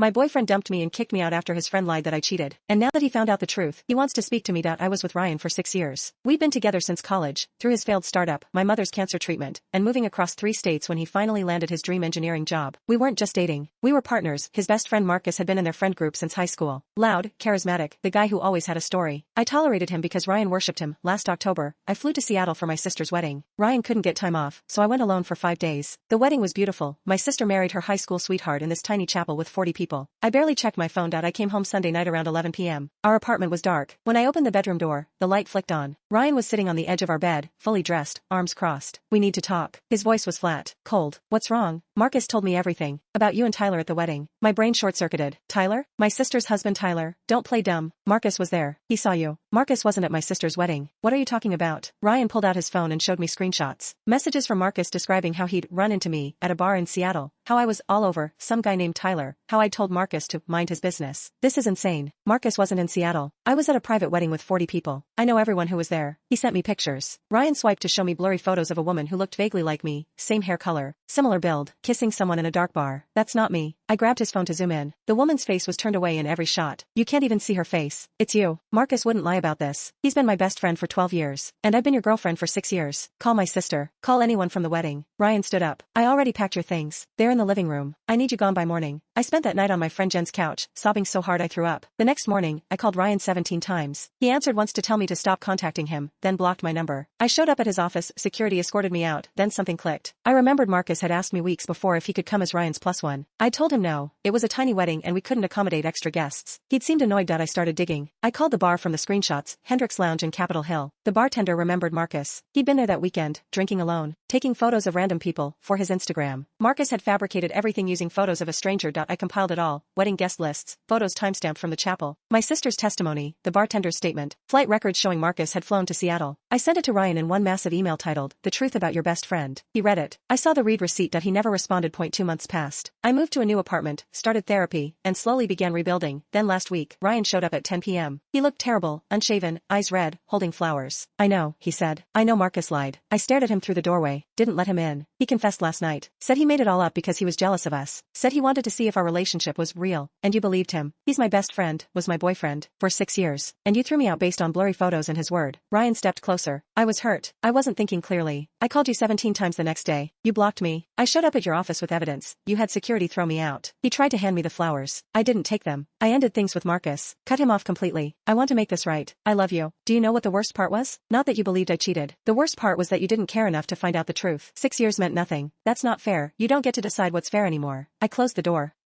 My boyfriend dumped me and kicked me out after his friend lied that I cheated. And now that he found out the truth, he wants to speak to me. I was with Ryan for 6 years. We've been together since college, through his failed startup, my mother's cancer treatment, and moving across 3 states when he finally landed his dream engineering job. We weren't just dating. We were partners. His best friend Marcus had been in their friend group since high school. Loud, charismatic, the guy who always had a story. I tolerated him because Ryan worshipped him. Last October, I flew to Seattle for my sister's wedding. Ryan couldn't get time off, so I went alone for 5 days. The wedding was beautiful. My sister married her high school sweetheart in this tiny chapel with 40 people. I barely checked my phone. I came home Sunday night around 11 p.m. Our apartment was dark. When I opened the bedroom door, the light flicked on. Ryan was sitting on the edge of our bed, fully dressed, arms crossed. "We need to talk." His voice was flat, cold. "What's wrong?" "Marcus told me everything. About you and Tyler at the wedding." My brain short-circuited. "Tyler? My sister's husband Tyler? Don't play dumb. Marcus was there. He saw you." "Marcus wasn't at my sister's wedding." "What are you talking about?" Ryan pulled out his phone and showed me screenshots. Messages from Marcus describing how he'd run into me at a bar in Seattle, how I was all over some guy named Tyler, how I'd told Marcus to mind his business. This is insane. Marcus wasn't in Seattle. I was at a private wedding with 40 people. I know everyone who was there. He sent me pictures. Ryan swiped to show me blurry photos of a woman who looked vaguely like me, same hair color, similar build, kissing someone in a dark bar. "That's not me." I grabbed his phone to zoom in. The woman's face was turned away in every shot. "You can't even see her face. It's you." Marcus wouldn't lie about this. He's been my best friend for 12 years. And I've been your girlfriend for 6 years. Call my sister. Call anyone from the wedding. Ryan stood up. "I already packed your things. They're in the living room. I need you gone by morning." I spent that night on my friend Jen's couch, sobbing so hard I threw up. The next morning, I called Ryan 17 times. He answered once to tell me to stop contacting him, then blocked my number. I showed up at his office, security escorted me out, then something clicked. I remembered Marcus had asked me weeks before if he could come as Ryan's +1. I told him no. It was a tiny wedding and we couldn't accommodate extra guests. He'd seemed annoyed. I started digging. I called the bar from the screenshots, Hendrix Lounge in Capitol Hill. The bartender remembered Marcus. He'd been there that weekend, drinking alone, taking photos of random people for his Instagram. Marcus had fabricated everything using photos of a stranger. I compiled it all, wedding guest lists, photos timestamped from the chapel, my sister's testimony, the bartender's statement, flight records showing Marcus had flown to Seattle. I sent it to Ryan in one massive email titled, "The Truth About Your Best Friend." He read it. I saw the read receipt. He never responded. 2 months passed. I moved to a new apartment, started therapy, and slowly began rebuilding. Then last week, Ryan showed up at 10 p.m. He looked terrible, unshaven, eyes red, holding flowers. "I know," he said. "I know Marcus lied." I stared at him through the doorway, didn't let him in. He confessed last night. Said he made it all up because he was jealous of us. Said he wanted to see if our relationship was real. And you believed him. He's my best friend, was my boyfriend, for 6 years. And you threw me out based on blurry photos and his word. Ryan stepped closer. I was hurt. I wasn't thinking clearly. I called you 17 times the next day. You blocked me. I showed up at your office with evidence. You had security throw me out. He tried to hand me the flowers. I didn't take them. I ended things with Marcus. Cut him off completely. I want to make this right. I love you. Do you know what the worst part was? Not that you believed I cheated. The worst part was that you didn't care enough to find out the truth. 6 years meant nothing. That's not fair. You don't get to decide what's fair anymore. I closed the door.